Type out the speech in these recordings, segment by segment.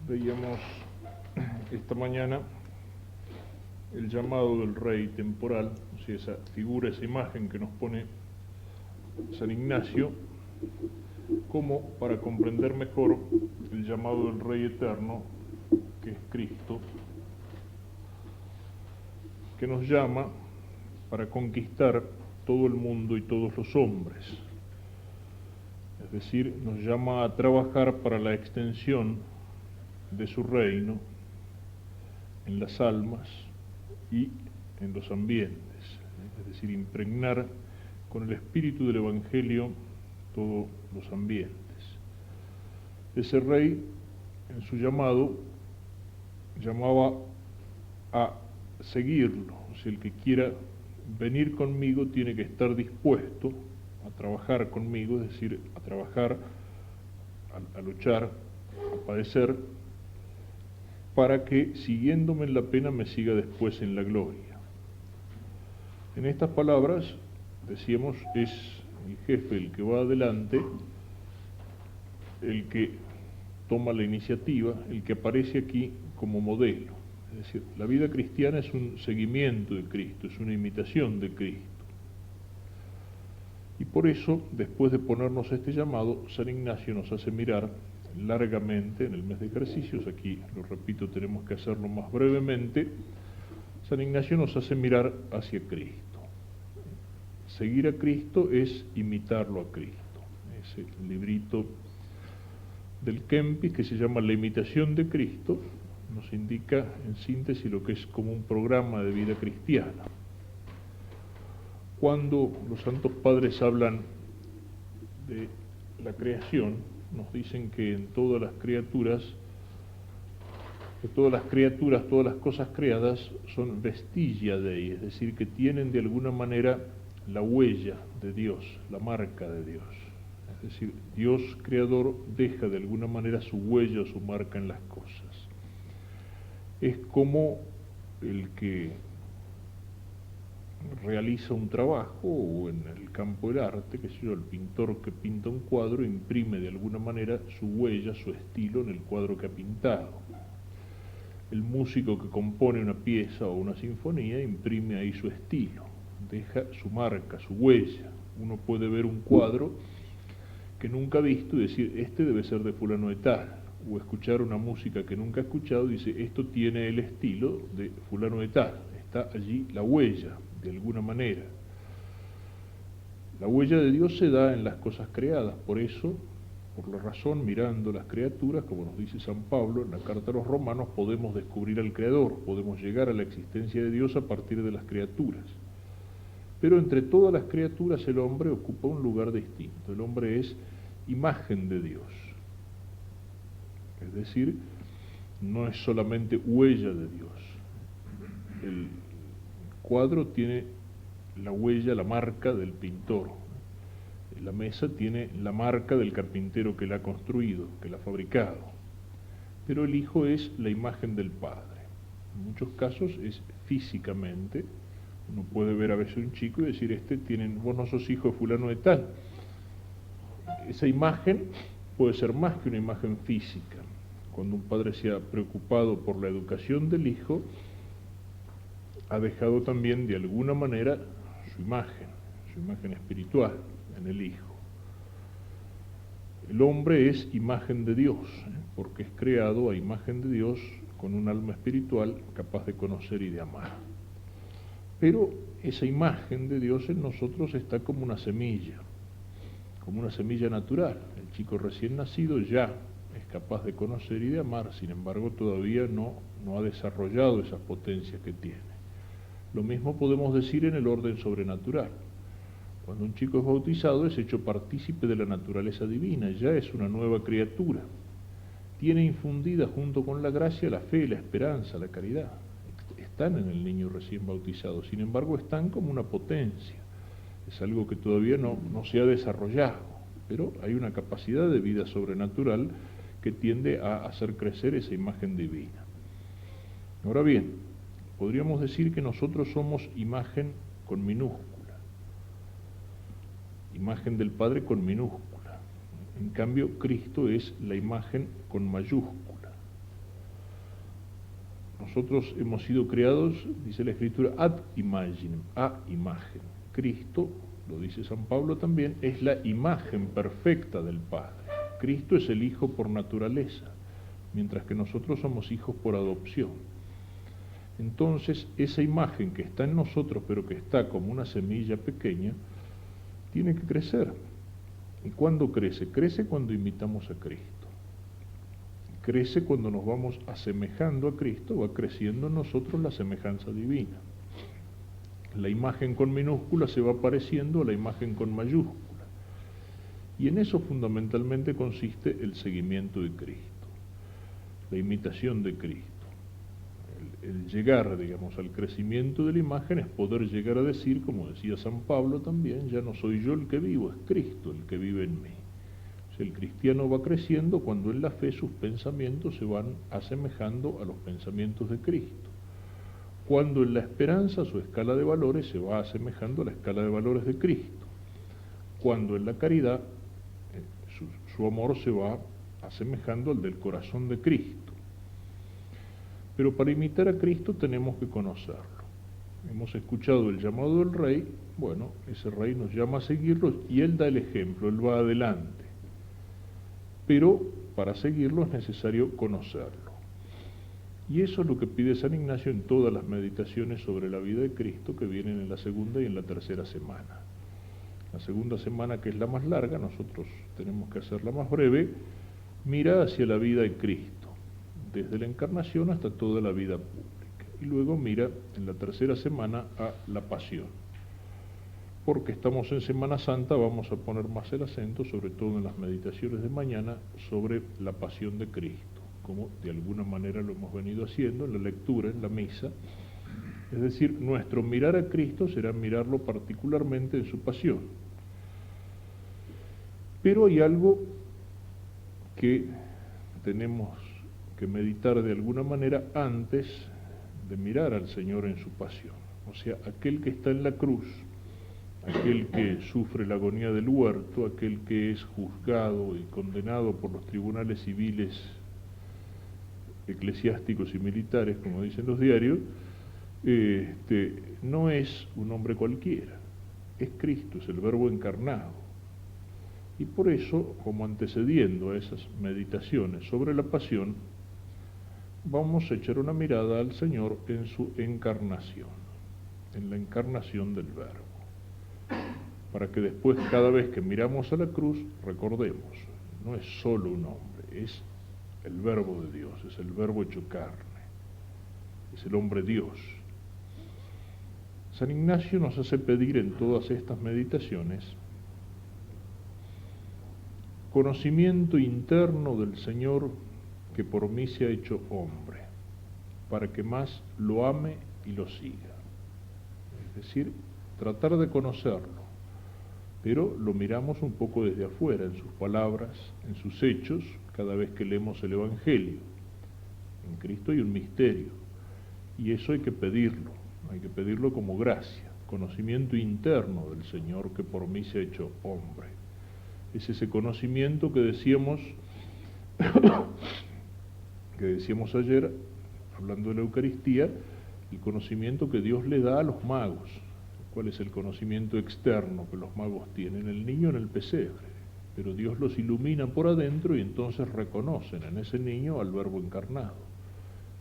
Veíamos esta mañana el llamado del rey temporal, o sea, esa figura, esa imagen que nos pone San Ignacio, como para comprender mejor el llamado del rey eterno, que es Cristo, que nos llama para conquistar todo el mundo y todos los hombres. Es decir, nos llama a trabajar para la extensión de su reino en las almas y en los ambientes, es decir, impregnar con el espíritu del Evangelio todos los ambientes. Ese rey, en su llamado, llamaba a seguirlo. O sea, el que quiera venir conmigo tiene que estar dispuesto a trabajar conmigo, es decir, a trabajar, a luchar, a padecer, para que, siguiéndome en la pena, me siga después en la gloria. En estas palabras, decíamos, es el jefe el que va adelante, el que toma la iniciativa, el que aparece aquí como modelo. Es decir, la vida cristiana es un seguimiento de Cristo, es una imitación de Cristo. Y por eso, después de ponernos este llamado, San Ignacio nos hace mirar largamente en el mes de ejercicios. Aquí, lo repito, tenemos que hacerlo más brevemente. San Ignacio nos hace mirar hacia Cristo. Seguir a Cristo es imitarlo a Cristo. Ese librito del Kempis, que se llama La imitación de Cristo, nos indica en síntesis lo que es como un programa de vida cristiana. Cuando los santos padres hablan de la creación, nos dicen que en todas las criaturas, todas las cosas creadas son vestigia Dei, es decir, que tienen de alguna manera la huella de Dios, la marca de Dios. Es decir, Dios creador deja de alguna manera su huella o su marca en las cosas. Es como el que realiza un trabajo, o en el campo del arte, que sé yo, el pintor que pinta un cuadro imprime de alguna manera su huella, su estilo en el cuadro que ha pintado. El músico que compone una pieza o una sinfonía imprime ahí su estilo, deja su marca, su huella. Uno puede ver un cuadro que nunca ha visto y decir, este debe ser de fulano de tal, o escuchar una música que nunca ha escuchado y dice, esto tiene el estilo de fulano de tal. Está allí la huella, de alguna manera. La huella de Dios se da en las cosas creadas, por eso, por la razón, mirando las criaturas, como nos dice San Pablo en la carta a los Romanos, podemos descubrir al Creador, podemos llegar a la existencia de Dios a partir de las criaturas. Pero entre todas las criaturas el hombre ocupa un lugar distinto. El hombre es imagen de Dios. Es decir, no es solamente huella de Dios. El cuadro tiene la huella, la marca del pintor. La mesa tiene la marca del carpintero que la ha construido, que la ha fabricado. Pero el hijo es la imagen del padre. En muchos casos es físicamente. Uno puede ver a veces un chico y decir, vos no sos hijo de fulano de tal. Esa imagen puede ser más que una imagen física. Cuando un padre se ha preocupado por la educación del hijo, ha dejado también de alguna manera su imagen espiritual en el hijo. El hombre es imagen de Dios, porque es creado a imagen de Dios con un alma espiritual capaz de conocer y de amar. Pero esa imagen de Dios en nosotros está como una semilla natural. El chico recién nacido ya es capaz de conocer y de amar, sin embargo todavía no ha desarrollado esas potencias que tiene. Lo mismo podemos decir en el orden sobrenatural. Cuando un chico es bautizado es hecho partícipe de la naturaleza divina, ya es una nueva criatura. Tiene infundida junto con la gracia la fe, la esperanza, la caridad. Están en el niño recién bautizado, sin embargo están como una potencia. Es algo que todavía no se ha desarrollado, pero hay una capacidad de vida sobrenatural que tiende a hacer crecer esa imagen divina. Ahora bien, podríamos decir que nosotros somos imagen con minúscula, imagen del Padre con minúscula. En cambio, Cristo es la imagen con mayúscula. nosotros hemos sido creados, dice la Escritura, ad imaginem, a imagen. Cristo, lo dice San Pablo también, es la imagen perfecta del Padre. Cristo es el Hijo por naturaleza, mientras que nosotros somos hijos por adopción. Entonces, esa imagen que está en nosotros, pero que está como una semilla pequeña, tiene que crecer. ¿Y cuándo crece? Crece cuando imitamos a Cristo. Crece cuando nos vamos asemejando a Cristo, va creciendo en nosotros la semejanza divina. La imagen con minúscula se va pareciendo a la imagen con mayúscula. Y en eso fundamentalmente consiste el seguimiento de Cristo, la imitación de Cristo. El llegar, digamos, al crecimiento de la imagen es poder llegar a decir, como decía San Pablo también, ya no soy yo el que vivo, es Cristo el que vive en mí. O sea, el cristiano va creciendo cuando en la fe sus pensamientos se van asemejando a los pensamientos de Cristo. Cuando en la esperanza su escala de valores se va asemejando a la escala de valores de Cristo. Cuando en la caridad su amor se va asemejando al del corazón de Cristo. Pero para imitar a Cristo tenemos que conocerlo. Hemos escuchado el llamado del Rey, bueno, ese Rey nos llama a seguirlo y Él da el ejemplo, Él va adelante. Pero para seguirlo es necesario conocerlo. Y eso es lo que pide San Ignacio en todas las meditaciones sobre la vida de Cristo que vienen en la segunda y en la tercera semana. La segunda semana, que es la más larga, nosotros tenemos que hacerla más breve, mira hacia la vida de Cristo, desde la encarnación hasta toda la vida pública. Y luego mira en la tercera semana a la pasión. Porque estamos en Semana Santa, vamos a poner más el acento, sobre todo en las meditaciones de mañana, sobre la pasión de Cristo, como de alguna manera lo hemos venido haciendo en la lectura, en la misa. Es decir, nuestro mirar a Cristo será mirarlo particularmente en su pasión. Pero hay algo que tenemos que meditar de alguna manera antes de mirar al Señor en su pasión. O sea, aquel que está en la cruz, aquel que sufre la agonía del huerto, aquel que es juzgado y condenado por los tribunales civiles, eclesiásticos y militares, como dicen los diarios, no es un hombre cualquiera, es Cristo, es el Verbo encarnado. Y por eso, como antecediendo a esas meditaciones sobre la pasión, vamos a echar una mirada al Señor en su encarnación, en la encarnación del Verbo, para que después, cada vez que miramos a la cruz, recordemos, no es solo un hombre, es el Verbo de Dios, es el Verbo hecho carne, es el hombre Dios. San Ignacio nos hace pedir en todas estas meditaciones conocimiento interno del Señor que por mí se ha hecho hombre, para que más lo ame y lo siga. Es decir, tratar de conocerlo, pero lo miramos un poco desde afuera, en sus palabras, en sus hechos, cada vez que leemos el Evangelio. En Cristo hay un misterio, y eso hay que pedirlo como gracia, conocimiento interno del Señor que por mí se ha hecho hombre. Es ese conocimiento que decíamos ayer, hablando de la Eucaristía, el conocimiento que Dios le da a los magos. ¿Cuál es el conocimiento externo que los magos tienen? El niño en el pesebre, pero Dios los ilumina por adentro y entonces reconocen en ese niño al Verbo encarnado.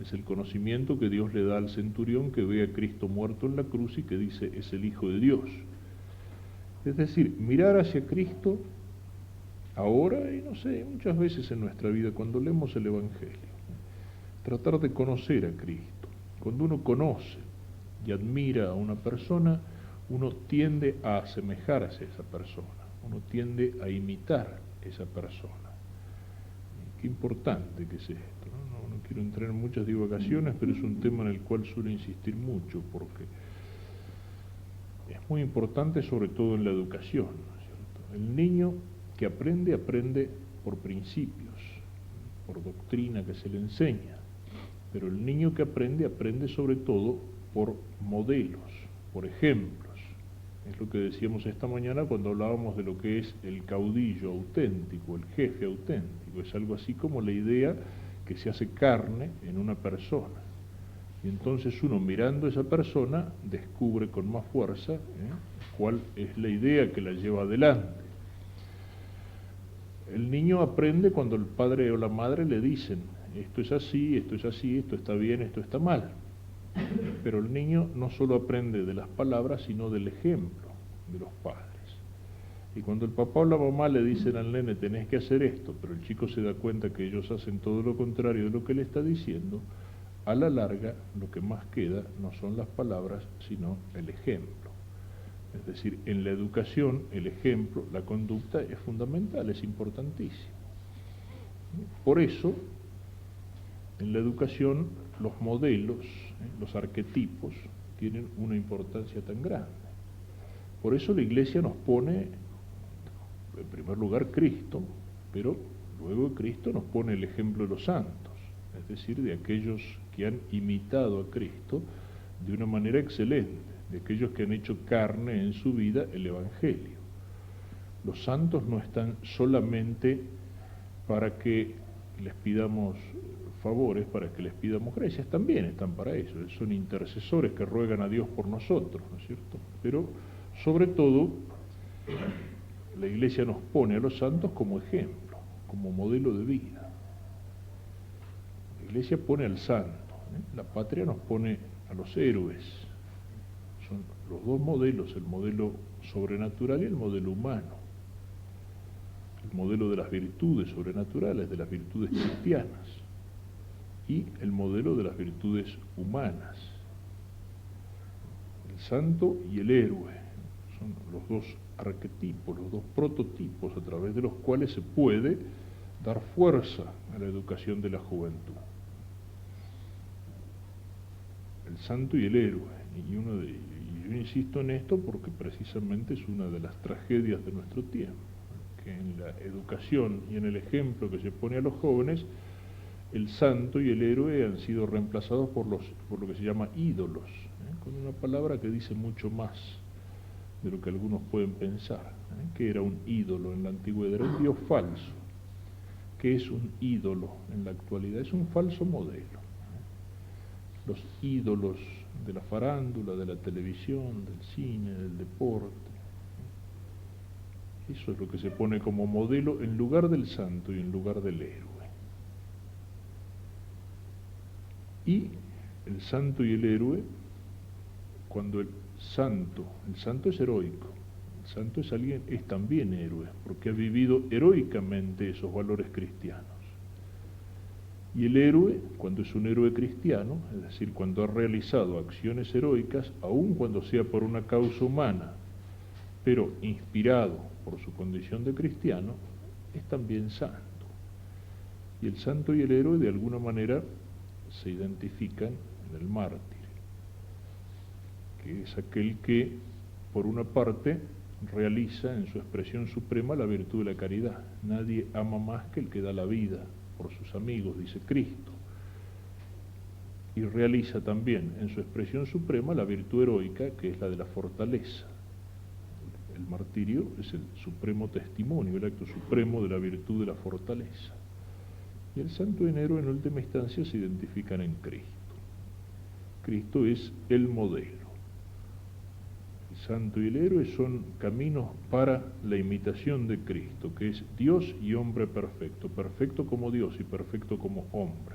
Es el conocimiento que Dios le da al centurión que ve a Cristo muerto en la cruz y que dice, es el Hijo de Dios. Es decir, mirar hacia Cristo ahora y no sé, muchas veces en nuestra vida cuando leemos el Evangelio, tratar de conocer a Cristo. Cuando uno conoce y admira a una persona, uno tiende a asemejarse a esa persona, uno tiende a imitar a esa persona. Qué importante que es esto, ¿no? No quiero entrar en muchas divagaciones, pero es un tema en el cual suelo insistir mucho, porque es muy importante sobre todo en la educación, ¿no es cierto? El niño que aprende por principios, por doctrina que se le enseña, pero el niño que aprende sobre todo por modelos, por ejemplos. Es lo que decíamos esta mañana cuando hablábamos de lo que es el caudillo auténtico, el jefe auténtico. Es algo así como la idea que se hace carne en una persona. Y entonces uno, mirando a esa persona, descubre con más fuerza cuál es la idea que la lleva adelante. El niño aprende cuando el padre o la madre le dicen, esto es así, esto es así, esto está bien, esto está mal. Pero el niño no solo aprende de las palabras, sino del ejemplo de los padres. Y cuando el papá o la mamá le dicen al nene, tenés que hacer esto, pero el chico se da cuenta que ellos hacen todo lo contrario de lo que le está diciendo, a la larga lo que más queda no son las palabras, sino el ejemplo. Es decir, en la educación el ejemplo, la conducta es fundamental, es importantísimo. Por eso, en la educación los modelos, los arquetipos, tienen una importancia tan grande. Por eso la Iglesia nos pone, en primer lugar, Cristo, pero luego de Cristo nos pone el ejemplo de los santos, es decir, de aquellos que han imitado a Cristo de una manera excelente, de aquellos que han hecho carne en su vida el Evangelio. Los santos no están solamente para que les pidamos favores, para que les pidamos gracias, también están para eso, son intercesores que ruegan a Dios por nosotros, ¿no es cierto? Pero sobre todo, la Iglesia nos pone a los santos como ejemplo, como modelo de vida. La Iglesia pone al santo, la patria nos pone a los héroes. Son los dos modelos, el modelo sobrenatural y el modelo humano. El modelo de las virtudes sobrenaturales, de las virtudes cristianas, y el modelo de las virtudes humanas. El santo y el héroe son los dos arquetipos, los dos prototipos a través de los cuales se puede dar fuerza a la educación de la juventud. El santo y el héroe, y yo insisto en esto porque precisamente es una de las tragedias de nuestro tiempo, que en la educación y en el ejemplo que se pone a los jóvenes, el santo y el héroe han sido reemplazados por lo que se llama ídolos, con una palabra que dice mucho más de lo que algunos pueden pensar, que era un ídolo en la antigüedad, era un dios falso. ¿Qué es un ídolo en la actualidad? Es un falso modelo. Los ídolos de la farándula, de la televisión, del cine, del deporte, eso es lo que se pone como modelo en lugar del santo y en lugar del héroe. Y el santo y el héroe, cuando el santo es heroico, el santo es también héroe, porque ha vivido heroicamente esos valores cristianos. Y el héroe, cuando es un héroe cristiano, es decir, cuando ha realizado acciones heroicas, aun cuando sea por una causa humana, pero inspirado por su condición de cristiano, es también santo. Y el santo y el héroe de alguna manera se identifican en el mártir, que es aquel que, por una parte, realiza en su expresión suprema la virtud de la caridad. Nadie ama más que el que da la vida por sus amigos, dice Cristo. Y realiza también en su expresión suprema la virtud heroica, que es la de la fortaleza. El martirio es el supremo testimonio, el acto supremo de la virtud de la fortaleza. Y el santo y el héroe en última instancia se identifican en Cristo. Cristo es el modelo. El santo y el héroe son caminos para la imitación de Cristo, que es Dios y hombre perfecto, perfecto como Dios y perfecto como hombre.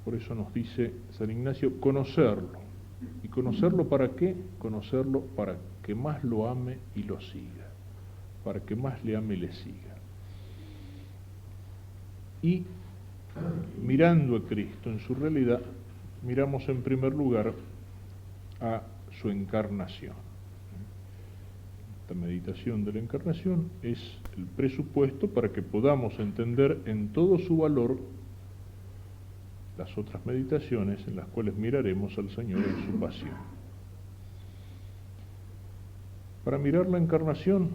Por eso nos dice San Ignacio, conocerlo. ¿Y conocerlo para qué? Conocerlo para que más lo ame y lo siga, para que más le ame y le siga. Y mirando a Cristo en su realidad, miramos en primer lugar a su encarnación. Esta meditación de la encarnación es el presupuesto para que podamos entender en todo su valor las otras meditaciones en las cuales miraremos al Señor en su pasión. Para mirar la encarnación,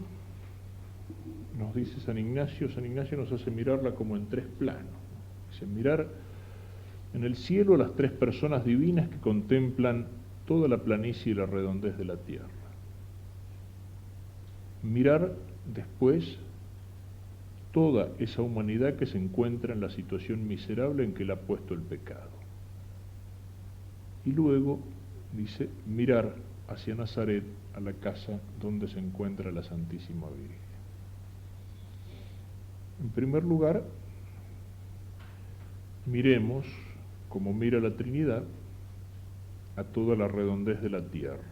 nos dice San Ignacio nos hace mirarla como en tres planos. Dice, mirar en el cielo a las tres personas divinas que contemplan toda la planicie y la redondez de la tierra. Mirar después toda esa humanidad que se encuentra en la situación miserable en que la ha puesto el pecado. y luego dice mirar hacia Nazaret, a la casa donde se encuentra la Santísima Virgen. En primer lugar, miremos, como mira la Trinidad, a toda la redondez de la tierra,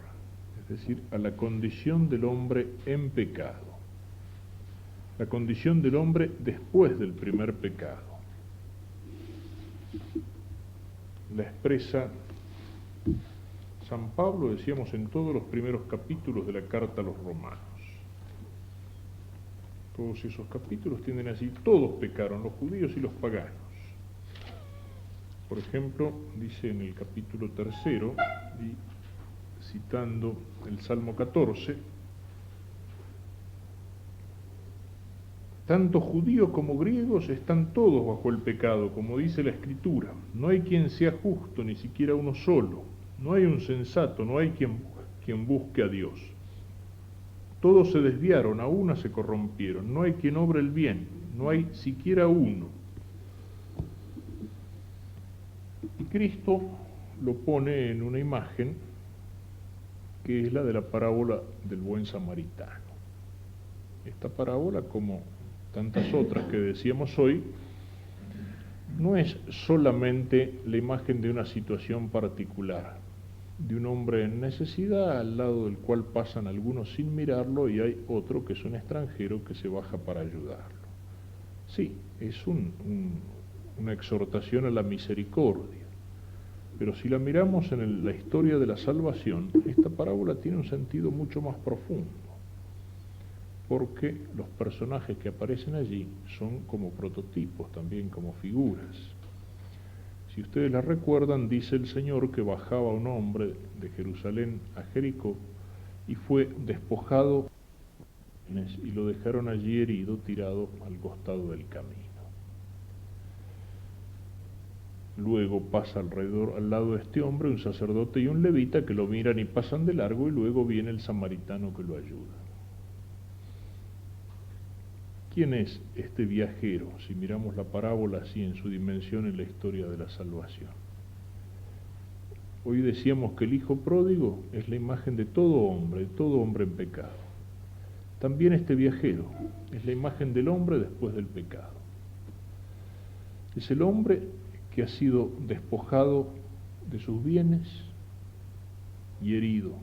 es decir, a la condición del hombre en pecado, la condición del hombre después del primer pecado. La expresa San Pablo, decíamos, en todos los primeros capítulos de la carta a los romanos. Todos esos capítulos tienen así, todos pecaron, los judíos y los paganos. Por ejemplo, dice en el capítulo 3, y citando el Salmo 14, tanto judíos como griegos están todos bajo el pecado, como dice la Escritura. No hay quien sea justo, ni siquiera uno solo. No hay un sensato, no hay quien busque a Dios. Todos se desviaron, a una se corrompieron. No hay quien obre el bien, no hay siquiera uno. Y Cristo lo pone en una imagen que es la de la parábola del buen samaritano. Esta parábola, como tantas otras que decíamos hoy, no es solamente la imagen de una situación particular, de un hombre en necesidad al lado del cual pasan algunos sin mirarlo y hay otro que es un extranjero que se baja para ayudarlo. Sí, es una exhortación a la misericordia, pero si la miramos en la historia de la salvación, esta parábola tiene un sentido mucho más profundo, porque los personajes que aparecen allí son como prototipos, también como figuras. Si ustedes la recuerdan, dice el Señor que bajaba un hombre de Jerusalén a Jericó y fue despojado y lo dejaron allí herido, tirado al costado del camino. Luego pasa al lado de este hombre un sacerdote y un levita que lo miran y pasan de largo, y luego viene el samaritano que lo ayuda. ¿Quién es este viajero, si miramos la parábola así en su dimensión en la historia de la salvación? Hoy decíamos que el hijo pródigo es la imagen de todo hombre en pecado. También este viajero es la imagen del hombre después del pecado. Es el hombre que ha sido despojado de sus bienes y herido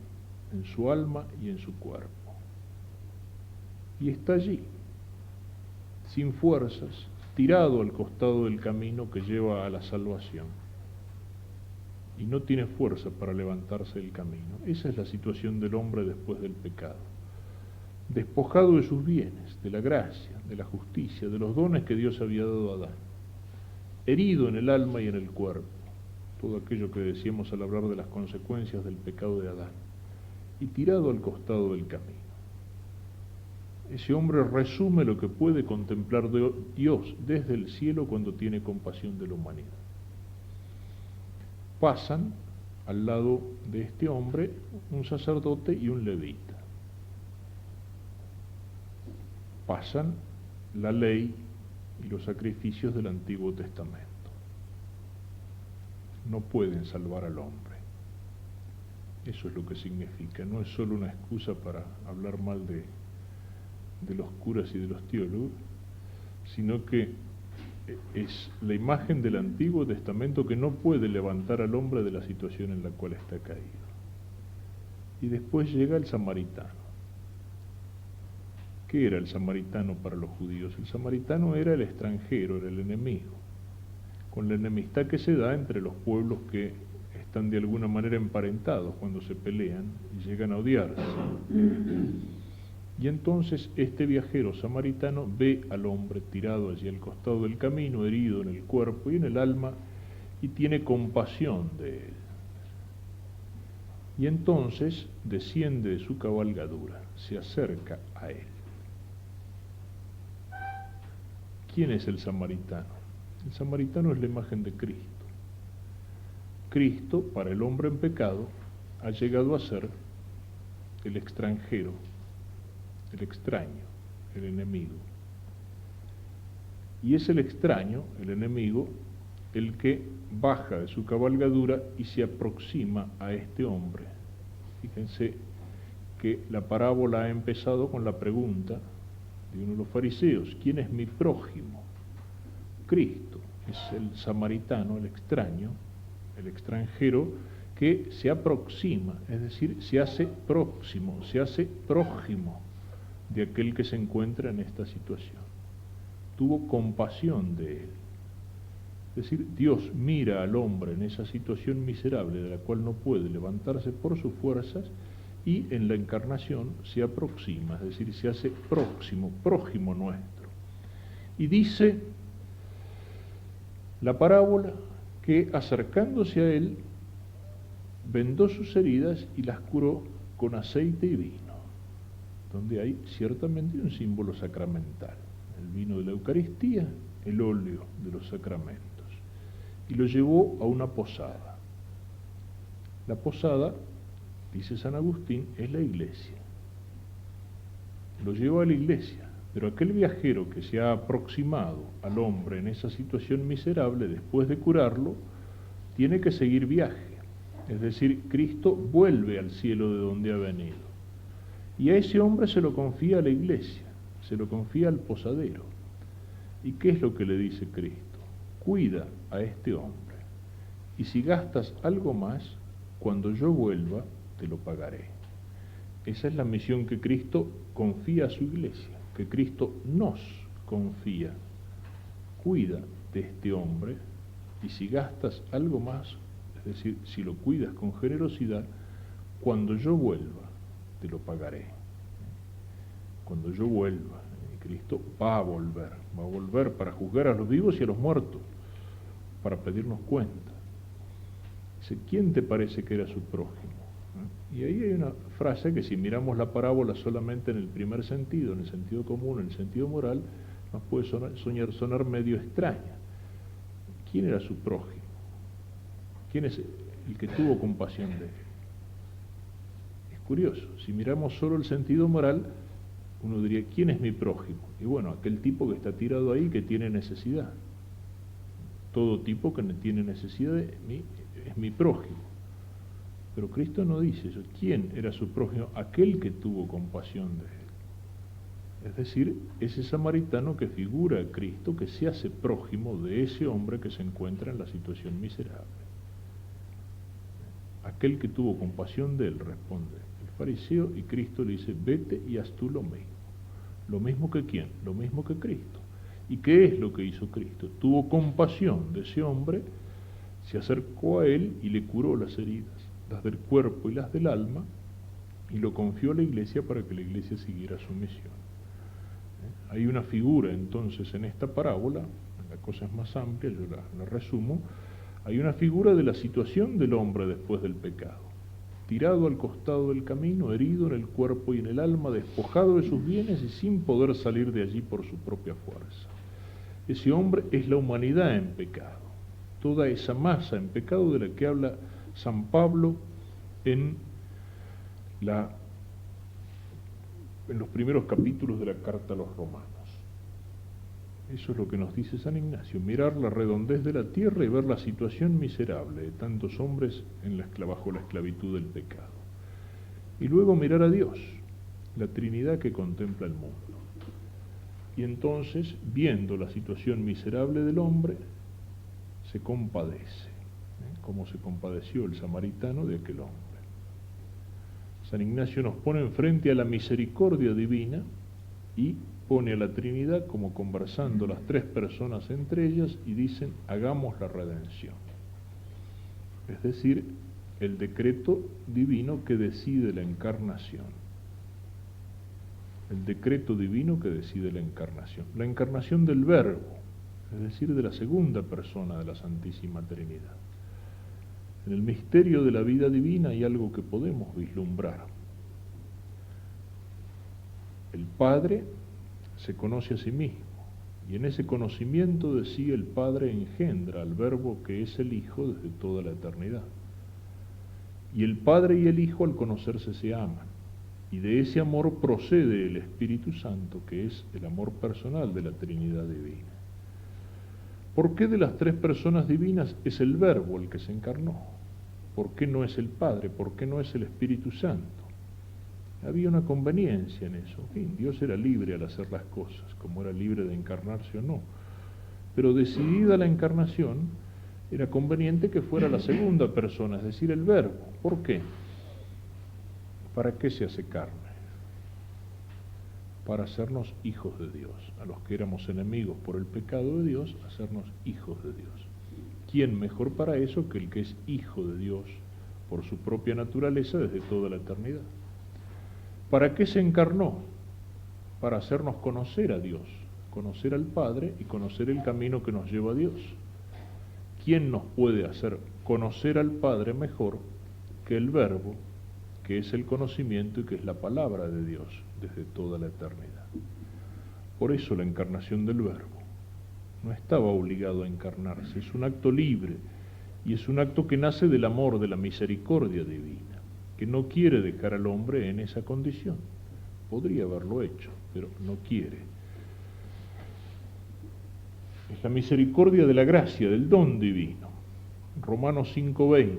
en su alma y en su cuerpo. Y está allí, sin fuerzas, tirado al costado del camino que lleva a la salvación. Y no tiene fuerza para levantarse del camino. Esa es la situación del hombre después del pecado. Despojado de sus bienes, de la gracia, de la justicia, de los dones que Dios había dado a Adán. Herido en el alma y en el cuerpo. Todo aquello que decíamos al hablar de las consecuencias del pecado de Adán. Y tirado al costado del camino. Ese hombre resume lo que puede contemplar Dios desde el cielo cuando tiene compasión de la humanidad. Pasan al lado de este hombre un sacerdote y un levita. Pasan la ley y los sacrificios del Antiguo Testamento. No pueden salvar al hombre. Eso es lo que significa. No es solo una excusa para hablar mal de los curas y de los teólogos, sino que es la imagen del Antiguo Testamento que no puede levantar al hombre de la situación en la cual está caído. Y después llega el samaritano. ¿Qué era el samaritano para los judíos? El samaritano era el extranjero, era el enemigo, con la enemistad que se da entre los pueblos que están de alguna manera emparentados cuando se pelean y llegan a odiarse. Y entonces este viajero samaritano ve al hombre tirado allí al costado del camino, herido en el cuerpo y en el alma, y tiene compasión de él. Y entonces desciende de su cabalgadura, se acerca a él. ¿Quién es el samaritano? El samaritano es la imagen de Cristo. Cristo, para el hombre en pecado, ha llegado a ser el extranjero, el extraño, el enemigo. Y es el extraño, el enemigo, el que baja de su cabalgadura y se aproxima a este hombre. Fíjense que la parábola ha empezado con la pregunta de uno de los fariseos: ¿quién es mi prójimo? Cristo es el samaritano, el extraño, el extranjero que se aproxima, es decir, se hace próximo, se hace prójimo de aquel que se encuentra en esta situación. Tuvo compasión de él. Es decir, Dios mira al hombre en esa situación miserable de la cual no puede levantarse por sus fuerzas y en la encarnación se aproxima, es decir, se hace próximo, prójimo nuestro. Y dice la parábola que acercándose a él, vendó sus heridas y las curó con aceite y vino, donde hay ciertamente un símbolo sacramental: el vino de la Eucaristía, el óleo de los sacramentos, y lo llevó a una posada. La posada, dice San Agustín, es la iglesia. Lo llevó a la iglesia, pero aquel viajero que se ha aproximado al hombre en esa situación miserable, después de curarlo, tiene que seguir viaje. Es decir, Cristo vuelve al cielo de donde ha venido. Y a ese hombre se lo confía a la iglesia, se lo confía al posadero. ¿Y qué es lo que le dice Cristo? Cuida a este hombre, y si gastas algo más, cuando yo vuelva, te lo pagaré. Esa es la misión que Cristo confía a su iglesia, que Cristo nos confía. Cuida de este hombre, y si gastas algo más, es decir, si lo cuidas con generosidad, cuando yo vuelva, te lo pagaré. Cuando yo vuelva, Cristo va a volver para juzgar a los vivos y a los muertos, para pedirnos cuenta. Dice, ¿quién te parece que era su prójimo? Y ahí hay una frase que, si miramos la parábola solamente en el primer sentido, en el sentido común, en el sentido moral, nos puede sonar medio extraña. ¿Quién era su prójimo? ¿Quién es el que tuvo compasión de él? Es curioso, si miramos solo el sentido moral, uno diría, ¿quién es mi prójimo? Y bueno, aquel tipo que está tirado ahí, que tiene necesidad. Todo tipo que tiene necesidad de mí es mi prójimo. Pero Cristo no dice eso. ¿Quién era su prójimo? Aquel que tuvo compasión de él. Es decir, ese samaritano que figura a Cristo, que se hace prójimo de ese hombre que se encuentra en la situación miserable. Aquel que tuvo compasión de él, responde el fariseo, y Cristo le dice, vete y haz tú lo mismo. ¿Lo mismo que quién? Lo mismo que Cristo. ¿Y qué es lo que hizo Cristo? Tuvo compasión de ese hombre, se acercó a él y le curó las heridas, las del cuerpo y las del alma, y lo confió a la iglesia para que la iglesia siguiera su misión. Hay una figura entonces en esta parábola, la cosa es más amplia, yo la resumo. Hay una figura de la situación del hombre después del pecado, tirado al costado del camino, herido en el cuerpo y en el alma, despojado de sus bienes y sin poder salir de allí por su propia fuerza. Ese hombre es la humanidad en pecado, toda esa masa en pecado de la que habla San Pablo en los primeros capítulos de la carta a los Romanos. Eso es lo que nos dice San Ignacio, mirar la redondez de la tierra y ver la situación miserable de tantos hombres bajo la esclavitud del pecado. Y luego mirar a Dios, la Trinidad que contempla el mundo. Y entonces, viendo la situación miserable del hombre, se compadece, como se compadeció el samaritano de aquel hombre. San Ignacio nos pone enfrente a la misericordia divina y pone a la Trinidad como conversando las tres personas entre ellas y dicen, hagamos la redención. Es decir, el decreto divino que decide la encarnación. El decreto divino que decide la encarnación del Verbo, es decir, de la segunda persona de la Santísima Trinidad. En el misterio de la vida divina hay algo que podemos vislumbrar. El Padre se conoce a sí mismo, y en ese conocimiento de sí el Padre engendra al Verbo que es el Hijo desde toda la eternidad. Y el Padre y el Hijo al conocerse se aman, y de ese amor procede el Espíritu Santo, que es el amor personal de la Trinidad divina. ¿Por qué de las tres personas divinas es el Verbo el que se encarnó? ¿Por qué no es el Padre? ¿Por qué no es el Espíritu Santo? Había una conveniencia en eso. En fin, Dios era libre al hacer las cosas, como era libre de encarnarse o no. Pero decidida la encarnación, era conveniente que fuera la segunda persona, es decir, el Verbo. ¿Por qué? ¿Para qué se hace carne? Para hacernos hijos de Dios. A los que éramos enemigos por el pecado de Dios, hacernos hijos de Dios. ¿Quién mejor para eso que el que es hijo de Dios por su propia naturaleza desde toda la eternidad? ¿Para qué se encarnó? Para hacernos conocer a Dios, conocer al Padre y conocer el camino que nos lleva a Dios. ¿Quién nos puede hacer conocer al Padre mejor que el Verbo, que es el conocimiento y que es la palabra de Dios desde toda la eternidad? Por eso la encarnación del Verbo. No estaba obligado a encarnarse, es un acto libre y es un acto que nace del amor, de la misericordia divina, que no quiere dejar al hombre en esa condición. Podría haberlo hecho, pero no quiere. Es la misericordia de la gracia, del don divino. Romanos 5:20.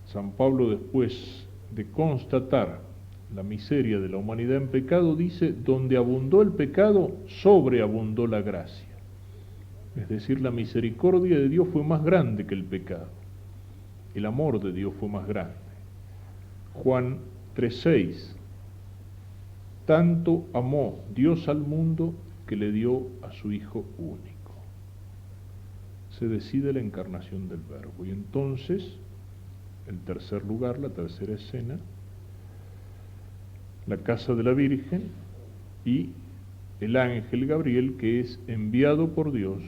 San Pablo, después de constatar la miseria de la humanidad en pecado, dice: donde abundó el pecado, sobreabundó la gracia. Es decir, la misericordia de Dios fue más grande que el pecado. El amor de Dios fue más grande. Juan 3:6. Tanto amó Dios al mundo que le dio a su Hijo único. Se decide la encarnación del Verbo. Y entonces, en tercer lugar, la tercera escena, la casa de la Virgen y el ángel Gabriel, que es enviado por Dios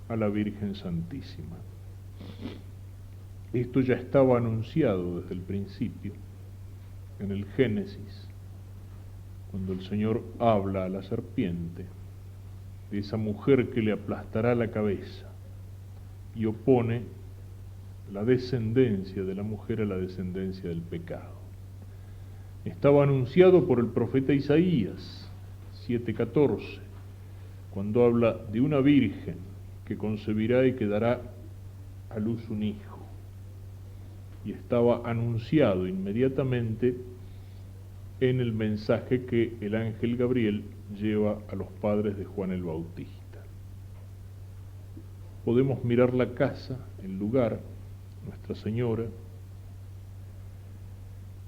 a la Virgen Santísima. Esto ya estaba anunciado desde el principio, en el Génesis, cuando el Señor habla a la serpiente de esa mujer que le aplastará la cabeza y opone la descendencia de la mujer a la descendencia del pecado. Estaba anunciado por el profeta Isaías 7:14, cuando habla de una virgen que concebirá y que dará a luz un hijo. Y estaba anunciado inmediatamente en el mensaje que el ángel Gabriel lleva a los padres de Juan el Bautista. Podemos mirar la casa, el lugar, Nuestra Señora,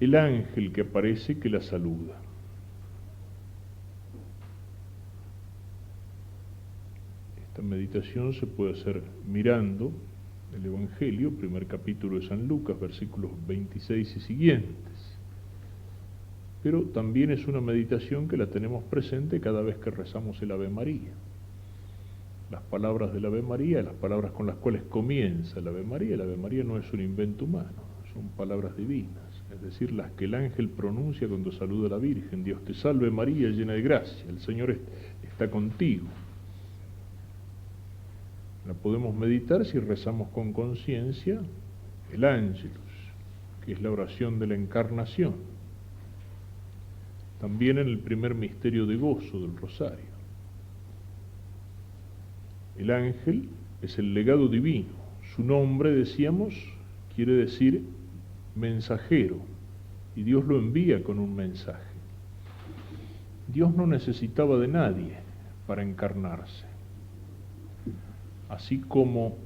el ángel que aparece que la saluda. Esta meditación se puede hacer mirando el Evangelio, primer capítulo de San Lucas, versículos 26 y siguientes. Pero también es una meditación que la tenemos presente cada vez que rezamos el Ave María. Las palabras del Ave María, las palabras con las cuales comienza el Ave María no es un invento humano, son palabras divinas, es decir, las que el ángel pronuncia cuando saluda a la Virgen. Dios te salve María, llena de gracia, el Señor está contigo. La podemos meditar si rezamos con conciencia el Ángelus, que es la oración de la Encarnación. También en el primer misterio de gozo del Rosario. El ángel es el legado divino. Su nombre, decíamos, quiere decir mensajero, y Dios lo envía con un mensaje. Dios no necesitaba de nadie para encarnarse. Así como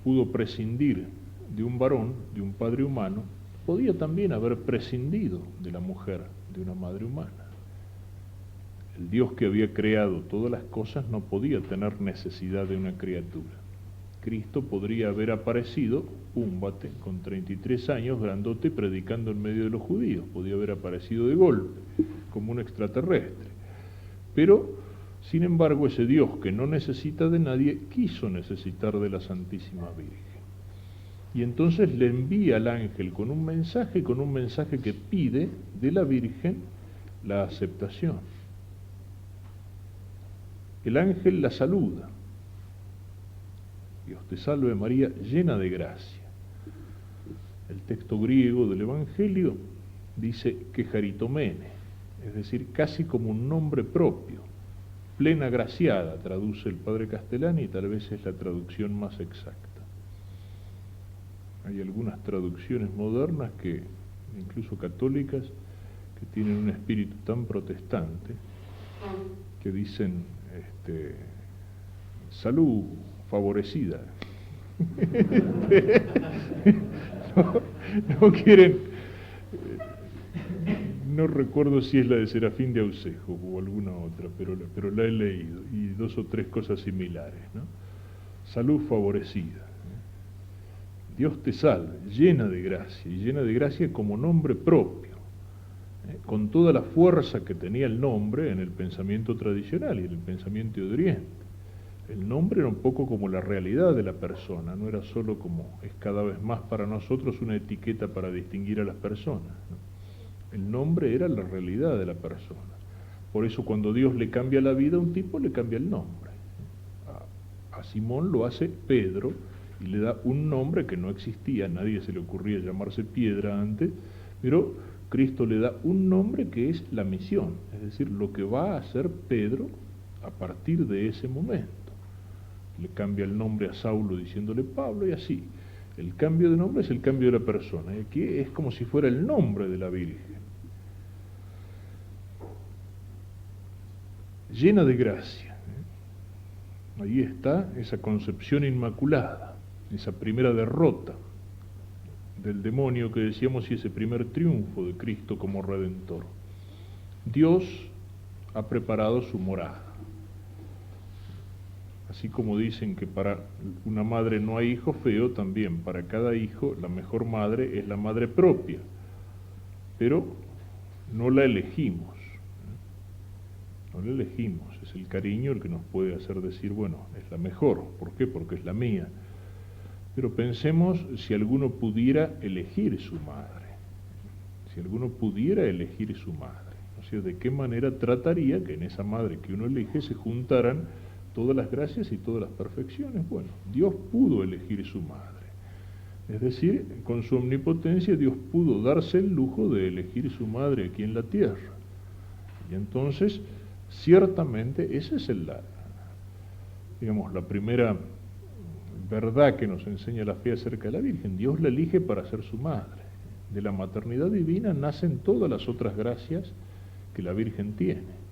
pudo prescindir de un varón, de un padre humano, podía también haber prescindido de la mujer, de una madre humana. El Dios que había creado todas las cosas no podía tener necesidad de una criatura. Cristo podría haber aparecido, púmbate, con 33 años, grandote, predicando en medio de los judíos. Podía haber aparecido de golpe, como un extraterrestre. Pero, sin embargo, ese Dios que no necesita de nadie, quiso necesitar de la Santísima Virgen. Y entonces le envía al ángel con un mensaje que pide de la Virgen la aceptación. El ángel la saluda. Dios te salve María, llena de gracia. El texto griego del Evangelio dice que jaritomene, es decir, casi como un nombre propio. plena graciada, traduce el padre Castellani, y tal vez es la traducción más exacta. Hay algunas traducciones modernas, incluso católicas, que tienen un espíritu tan protestante, que dicen salud favorecida. no quieren, no recuerdo si es la de Serafín de Ausejo o alguna otra, pero la he leído, y 2 o 3 cosas similares, ¿no? Salud favorecida. Dios te salve, llena de gracia, y llena de gracia como nombre propio, con toda la fuerza que tenía el nombre en el pensamiento tradicional y en el pensamiento de Oriente. El nombre era un poco como la realidad de la persona, no era solo, como es cada vez más para nosotros, una etiqueta para distinguir a las personas, ¿no? El nombre era la realidad de la persona. Por eso cuando Dios le cambia la vida a un tipo, le cambia el nombre. A Simón lo hace Pedro y le da un nombre que no existía, a nadie se le ocurría llamarse Piedra antes, pero Cristo le da un nombre que es la misión, es decir, lo que va a hacer Pedro a partir de ese momento. Le cambia el nombre a Saulo diciéndole Pablo, y así. El cambio de nombre es el cambio de la persona, y aquí es como si fuera el nombre de la Virgen. Llena de gracia. Ahí está esa concepción inmaculada, esa primera derrota del demonio que decíamos, y ese primer triunfo de Cristo como Redentor. Dios ha preparado su morada. Así como dicen que para una madre no hay hijo feo, también para cada hijo la mejor madre es la madre propia, pero no la elegimos. No la elegimos, es el cariño el que nos puede hacer decir, bueno, es la mejor. ¿Por qué? Porque es la mía. Pero pensemos si alguno pudiera elegir su madre, si alguno pudiera elegir su madre, o sea, ¿de qué manera trataría que en esa madre que uno elige se juntaran todas las gracias y todas las perfecciones? Bueno, Dios pudo elegir su madre, es decir, con su omnipotencia Dios pudo darse el lujo de elegir su madre aquí en la tierra, y entonces ciertamente esa es la primera verdad que nos enseña la fe acerca de la Virgen. Dios la elige para ser su madre. De la maternidad divina nacen todas las otras gracias que la Virgen tiene.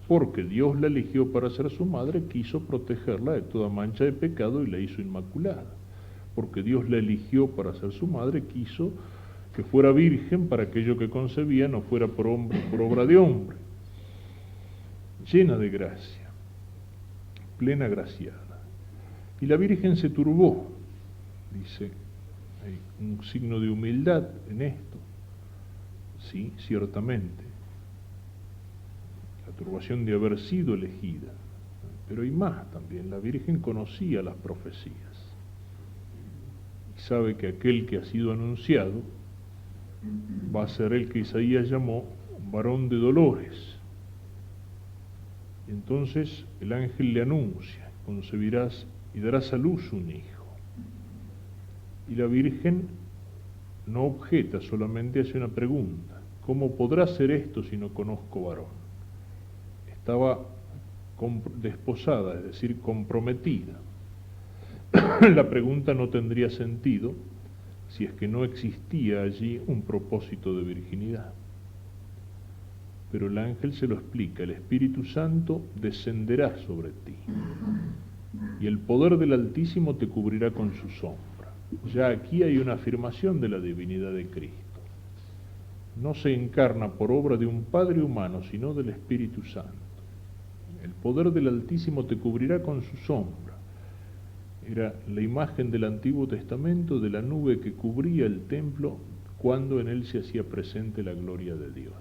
Porque Dios la eligió para ser su madre, quiso protegerla de toda mancha de pecado y la hizo inmaculada. Porque Dios la eligió para ser su madre, quiso que fuera virgen para aquello que concebía no fuera por obra de hombre. Llena de gracia, plena graciada. Y la Virgen se turbó, dice, hay un signo de humildad en esto, sí, ciertamente, la turbación de haber sido elegida, pero hay más también, la Virgen conocía las profecías, y sabe que aquel que ha sido anunciado va a ser el que Isaías llamó varón de dolores, y entonces el ángel le anuncia, concebirás y darás a luz un hijo. Y la Virgen no objeta, solamente hace una pregunta: ¿cómo podrá ser esto si no conozco varón? Estaba desposada, es decir, comprometida. La pregunta no tendría sentido si es que no existía allí un propósito de virginidad. Pero el ángel se lo explica: el Espíritu Santo descenderá sobre ti, y el poder del Altísimo te cubrirá con su sombra. Ya aquí hay una afirmación de la divinidad de Cristo. No se encarna por obra de un Padre humano, sino del Espíritu Santo. El poder del Altísimo te cubrirá con su sombra. Era la imagen del Antiguo Testamento de la nube que cubría el templo cuando en él se hacía presente la gloria de Dios.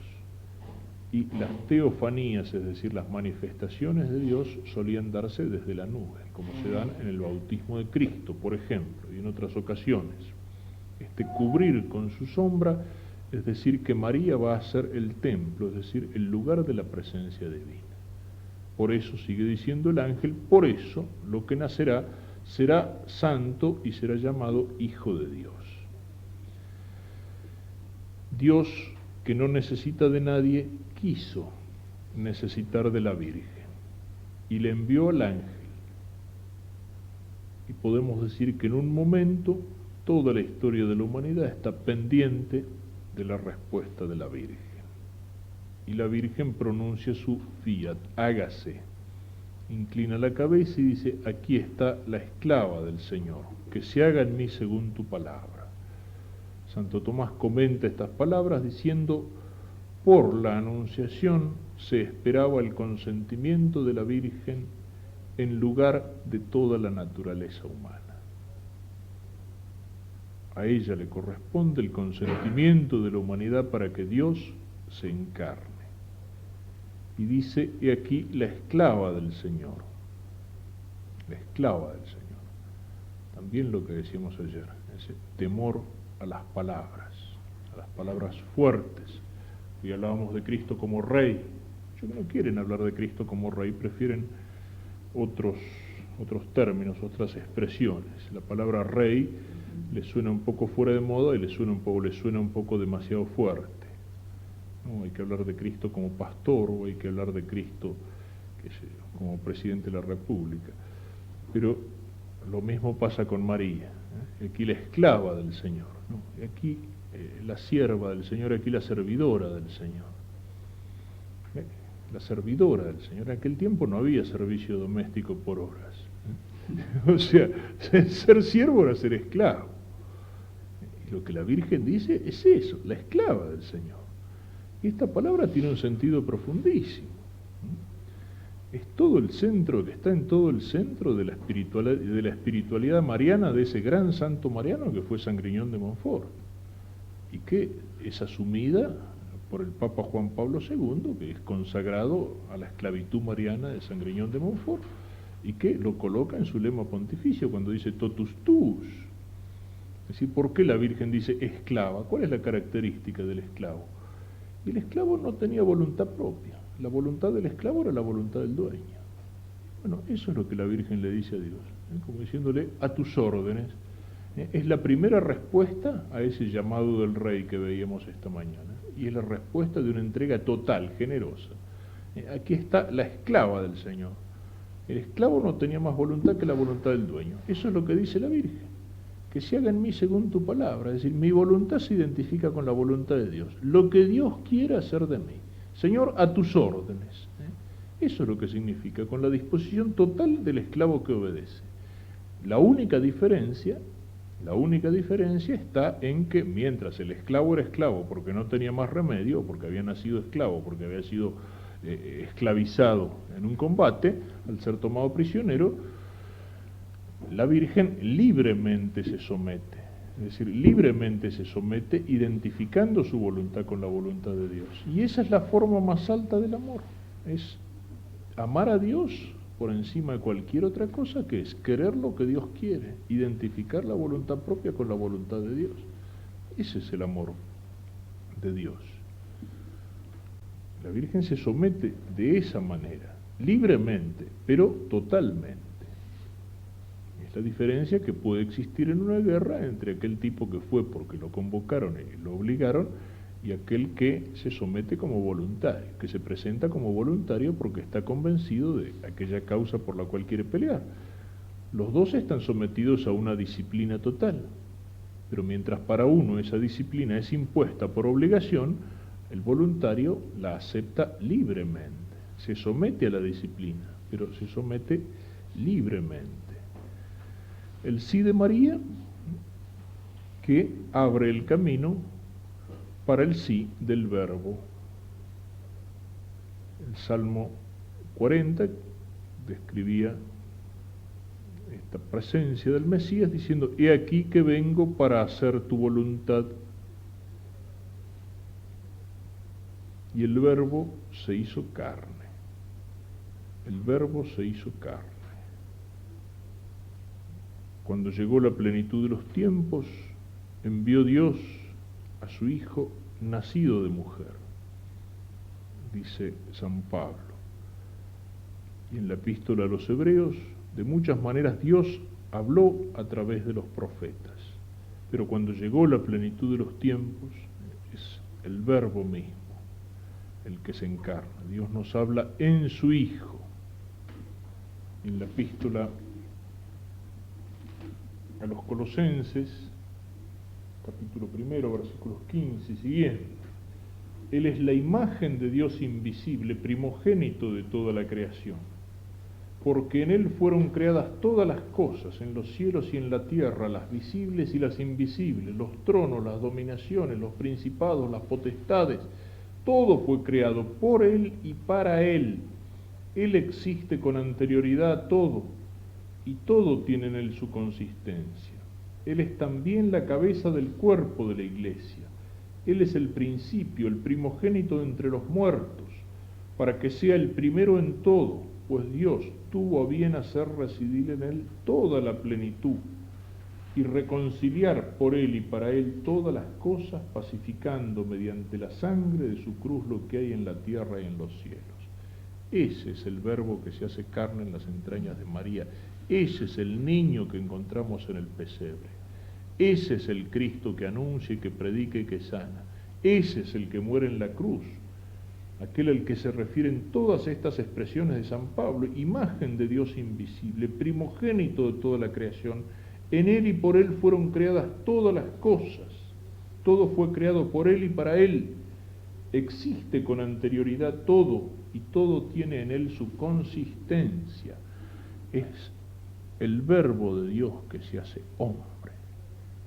Y las teofanías, es decir, las manifestaciones de Dios, solían darse desde la nube, como se dan en el bautismo de Cristo, por ejemplo, y en otras ocasiones. Cubrir con su sombra, es decir, que María va a ser el templo, es decir, el lugar de la presencia divina. Por eso, sigue diciendo el ángel, por eso lo que nacerá será santo y será llamado Hijo de Dios. Dios, que no necesita de nadie, quiso necesitar de la Virgen. y le envió al ángel. Y podemos decir que en un momento toda la historia de la humanidad está pendiente de la respuesta de la Virgen. Y la Virgen pronuncia su fiat, hágase. Inclina la cabeza y dice, aquí está la esclava del Señor, que se haga en mí según tu palabra. Santo Tomás comenta estas palabras diciendo, por la anunciación se esperaba el consentimiento de la Virgen en lugar de toda la naturaleza humana. A ella le corresponde el consentimiento de la humanidad para que Dios se encarne. Y dice, he aquí la esclava del Señor. La esclava del Señor. También lo que decíamos ayer, ese temor a las palabras fuertes. Hoy hablábamos de Cristo como Rey. Ellos no quieren hablar de Cristo como Rey, prefieren otros términos, otras expresiones. La palabra Rey les suena un poco fuera de moda y les suena un poco demasiado fuerte. ¿No? Hay que hablar de Cristo como pastor o hay que hablar de Cristo, qué sé yo, como presidente de la República. Pero lo mismo pasa con María, ¿eh? Aquí la esclava del Señor, ¿no? Y aquí la sierva del Señor, aquí la servidora del Señor. La servidora del Señor. En aquel tiempo no había servicio doméstico por horas. O sea, ser siervo era ser esclavo. Y lo que la Virgen dice es eso, la esclava del Señor. Y esta palabra tiene un sentido profundísimo. Es todo el centro, que está en todo el centro de la espiritualidad mariana de ese gran santo mariano que fue San Griñón de Montfort. Y que es asumida por el Papa Juan Pablo II, que es consagrado a la esclavitud mariana de San Griñón de Montfort, y que lo coloca en su lema pontificio cuando dice totus tuus. Es decir, ¿por qué la Virgen dice esclava? ¿Cuál es la característica del esclavo? Y el esclavo no tenía voluntad propia. La voluntad del esclavo era la voluntad del dueño. Bueno, eso es lo que la Virgen le dice a Dios, como diciéndole a tus órdenes. Es la primera respuesta a ese llamado del Rey que veíamos esta mañana. Y es la respuesta de una entrega total, generosa. Aquí está la esclava del Señor. El esclavo no tenía más voluntad que la voluntad del dueño. Eso es lo que dice la Virgen. Que se haga en mí según tu palabra. Es decir, mi voluntad se identifica con la voluntad de Dios. Lo que Dios quiera hacer de mí. Señor, a tus órdenes. Eso es lo que significa, con la disposición total del esclavo que obedece. La única diferencia está en que mientras el esclavo era esclavo porque no tenía más remedio, porque había nacido esclavo, porque había sido esclavizado en un combate, al ser tomado prisionero, la Virgen libremente se somete. Es decir, libremente se somete identificando su voluntad con la voluntad de Dios. Y esa es la forma más alta del amor. Es amar a Dios por encima de cualquier otra cosa, que es querer lo que Dios quiere, identificar la voluntad propia con la voluntad de Dios. Ese es el amor de Dios. La Virgen se somete de esa manera, libremente, pero totalmente. Es la diferencia que puede existir en una guerra entre aquel tipo que fue porque lo convocaron y lo obligaron, y aquel que se somete como voluntario, que se presenta como voluntario porque está convencido de aquella causa por la cual quiere pelear. Los dos están sometidos a una disciplina total, pero mientras para uno esa disciplina es impuesta por obligación, el voluntario la acepta libremente, se somete a la disciplina, pero se somete libremente. El sí de María, que abre el camino para el sí del Verbo. El Salmo 40 describía esta presencia del Mesías diciendo, he aquí que vengo para hacer tu voluntad. Y el Verbo se hizo carne. El Verbo se hizo carne. Cuando llegó la plenitud de los tiempos, envió Dios a su Hijo nacido de mujer, dice San Pablo. Y en la epístola a los Hebreos, de muchas maneras Dios habló a través de los profetas, pero cuando llegó la plenitud de los tiempos, es el Verbo mismo el que se encarna. Dios nos habla en su Hijo. en la epístola a los Colosenses, capítulo 1, versículos 15 y siguiente. Él es la imagen de Dios invisible, primogénito de toda la creación, porque en Él fueron creadas todas las cosas, en los cielos y en la tierra, las visibles y las invisibles, los tronos, las dominaciones, los principados, las potestades. Todo fue creado por Él y para Él. Él existe con anterioridad a todo, y todo tiene en Él su consistencia. Él es también la cabeza del cuerpo de la iglesia. Él es el principio, el primogénito entre los muertos, para que sea el primero en todo, pues Dios tuvo a bien hacer residir en Él toda la plenitud, y reconciliar por Él y para Él todas las cosas, pacificando mediante la sangre de su cruz lo que hay en la tierra y en los cielos. Ese es el Verbo que se hace carne en las entrañas de María. Ese es el niño que encontramos en el pesebre. Ese es el Cristo que anuncia y que predica y que sana. Ese es el que muere en la cruz, aquel al que se refieren todas estas expresiones de San Pablo, imagen de Dios invisible, primogénito de toda la creación. En Él y por Él fueron creadas todas las cosas. Todo fue creado por Él y para Él. Existe con anterioridad todo, y todo tiene en Él su consistencia. Es el Verbo de Dios que se hace hombre.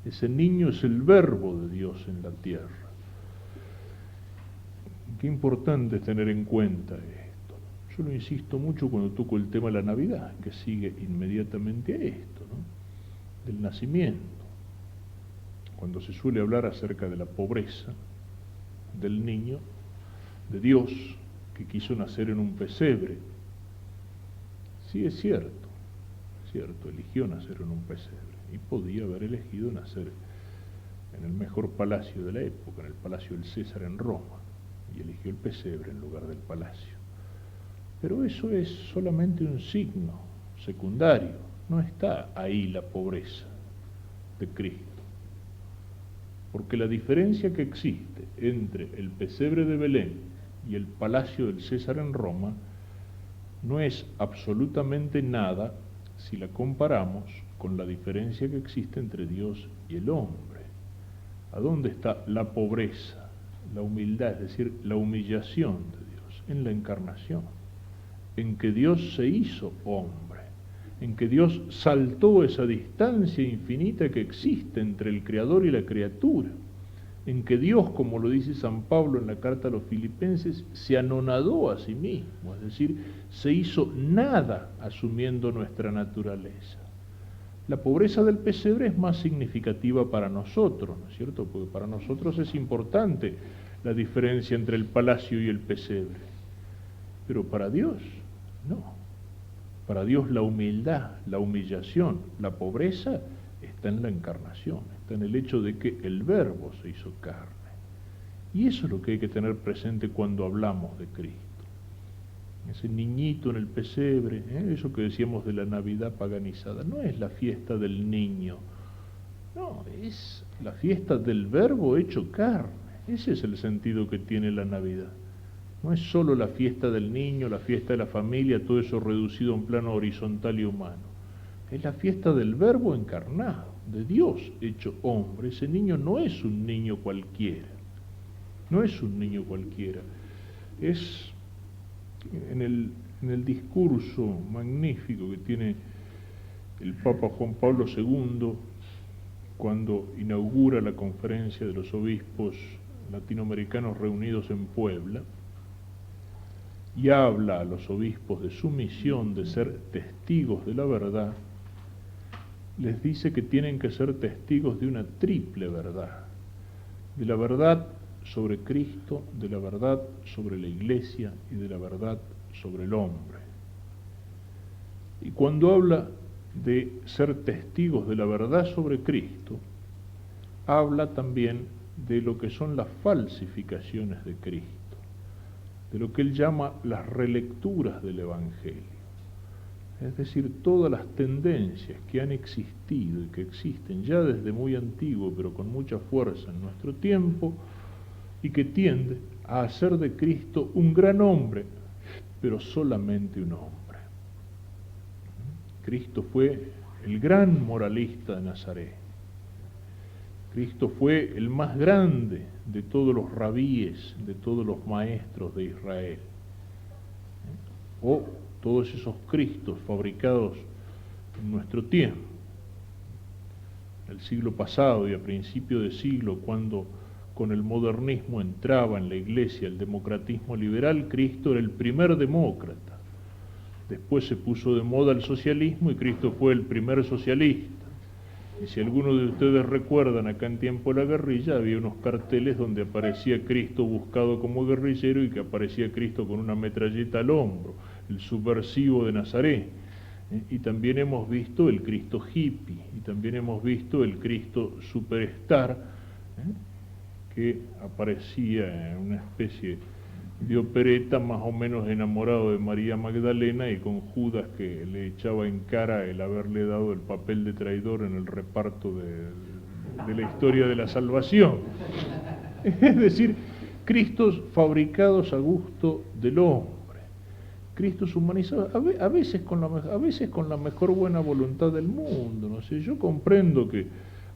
Ese niño es el Verbo de Dios en la tierra. Qué importante es tener en cuenta esto. Yo lo insisto mucho cuando toco el tema de la Navidad, que sigue inmediatamente a esto, ¿no? Del nacimiento. Cuando se suele hablar acerca de la pobreza del niño, de Dios, que quiso nacer en un pesebre. Sí, es cierto, eligió nacer en un pesebre, y podía haber elegido nacer en el mejor palacio de la época, en el palacio del César en Roma, y eligió el pesebre en lugar del palacio. Pero eso es solamente un signo secundario, no está ahí la pobreza de Cristo. Porque la diferencia que existe entre el pesebre de Belén y el palacio del César en Roma no es absolutamente nada si la comparamos con la diferencia que existe entre Dios y el hombre. ¿A dónde está la pobreza, la humildad, es decir, la humillación de Dios? En la encarnación, en que Dios se hizo hombre, en que Dios saltó esa distancia infinita que existe entre el Creador y la criatura, en que Dios, como lo dice San Pablo en la carta a los Filipenses, se anonadó a sí mismo, es decir, se hizo nada asumiendo nuestra naturaleza. La pobreza del pesebre es más significativa para nosotros, ¿no es cierto? Porque para nosotros es importante la diferencia entre el palacio y el pesebre. Pero para Dios, no. Para Dios la humildad, la humillación, la pobreza está en la encarnación, está en el hecho de que el Verbo se hizo carne. Y eso es lo que hay que tener presente cuando hablamos de Cristo. Ese niñito en el pesebre, eso que decíamos de la Navidad paganizada, no es la fiesta del niño, no, es la fiesta del Verbo hecho carne. Ese es el sentido que tiene la Navidad. No es solo la fiesta del niño, la fiesta de la familia, todo eso reducido a un plano horizontal y humano. Es la fiesta del Verbo encarnado, de Dios hecho hombre. Ese niño no es un niño cualquiera, no es un niño cualquiera. Es en el discurso magnífico que tiene el Papa Juan Pablo II cuando inaugura la conferencia de los obispos latinoamericanos reunidos en Puebla, y habla a los obispos de su misión de ser testigos de la verdad, les dice que tienen que ser testigos de una triple verdad: de la verdad sobre Cristo, de la verdad sobre la Iglesia y de la verdad sobre el hombre. Y cuando habla de ser testigos de la verdad sobre Cristo, habla también de lo que son las falsificaciones de Cristo, de lo que él llama las relecturas del Evangelio, es decir, todas las tendencias que han existido y que existen ya desde muy antiguo, pero con mucha fuerza en nuestro tiempo, y que tiende a hacer de Cristo un gran hombre, pero solamente un hombre. Cristo fue el gran moralista de Nazaret. Cristo fue el más grande de todos los rabíes, de todos los maestros de Israel. O todos esos Cristos fabricados en nuestro tiempo. El siglo pasado y a principio de siglo, cuando con el modernismo entraba en la iglesia el democratismo liberal, Cristo era el primer demócrata. Después se puso de moda el socialismo y Cristo fue el primer socialista. Y si algunos de ustedes recuerdan, acá en tiempo de la guerrilla había unos carteles donde aparecía Cristo buscado como guerrillero y que aparecía Cristo con una metralleta al hombro, el subversivo de Nazaret. Y también hemos visto el Cristo hippie, y también hemos visto el Cristo superstar, que aparecía en una especie de opereta más o menos enamorado de María Magdalena y con Judas que le echaba en cara el haberle dado el papel de traidor en el reparto de la historia de la salvación. Es decir, Cristos fabricados a gusto del hombre, Cristos humanizados, a veces con la mejor buena voluntad del mundo, no sé, yo comprendo que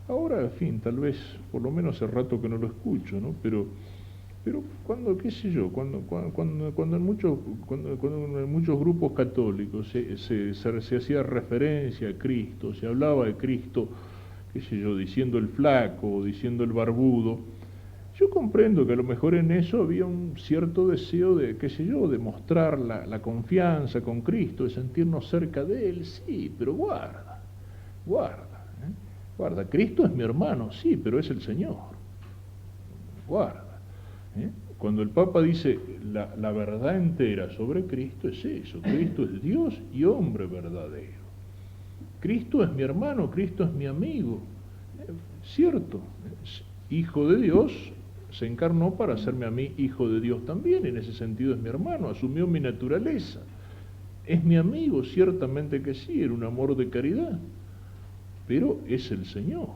ahora, en fin, tal vez, por lo menos hace rato que no lo escucho, ¿no? Pero cuando, qué sé yo, cuando en muchos grupos católicos se hacía referencia a Cristo, se hablaba de Cristo, qué sé yo, diciendo el flaco o diciendo el barbudo, yo comprendo que a lo mejor en eso había un cierto deseo de, qué sé yo, de mostrar la confianza con Cristo, de sentirnos cerca de Él, sí, pero guarda, Cristo es mi hermano, sí, pero es el Señor, guarda. Cuando el Papa dice la verdad entera sobre Cristo, es eso, Cristo es Dios y hombre verdadero. Cristo es mi hermano, Cristo es mi amigo, cierto, hijo de Dios, se encarnó para hacerme a mí hijo de Dios también, en ese sentido es mi hermano, asumió mi naturaleza, es mi amigo, ciertamente que sí, era un amor de caridad, pero es el Señor.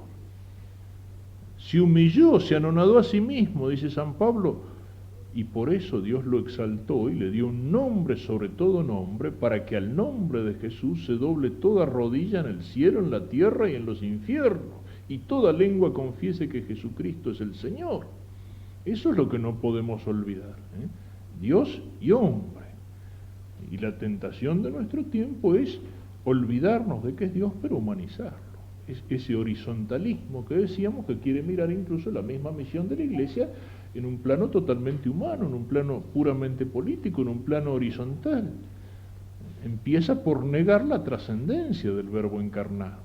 Se humilló, se anonadó a sí mismo, dice San Pablo, y por eso Dios lo exaltó y le dio un nombre sobre todo nombre, para que al nombre de Jesús se doble toda rodilla en el cielo, en la tierra y en los infiernos, y toda lengua confiese que Jesucristo es el Señor. Eso es lo que no podemos olvidar, Dios y hombre. Y la tentación de nuestro tiempo es olvidarnos de que es Dios, pero humanizarlo. Es ese horizontalismo que decíamos que quiere mirar incluso la misma misión de la Iglesia en un plano totalmente humano, en un plano puramente político, en un plano horizontal. Empieza por negar la trascendencia del Verbo encarnado,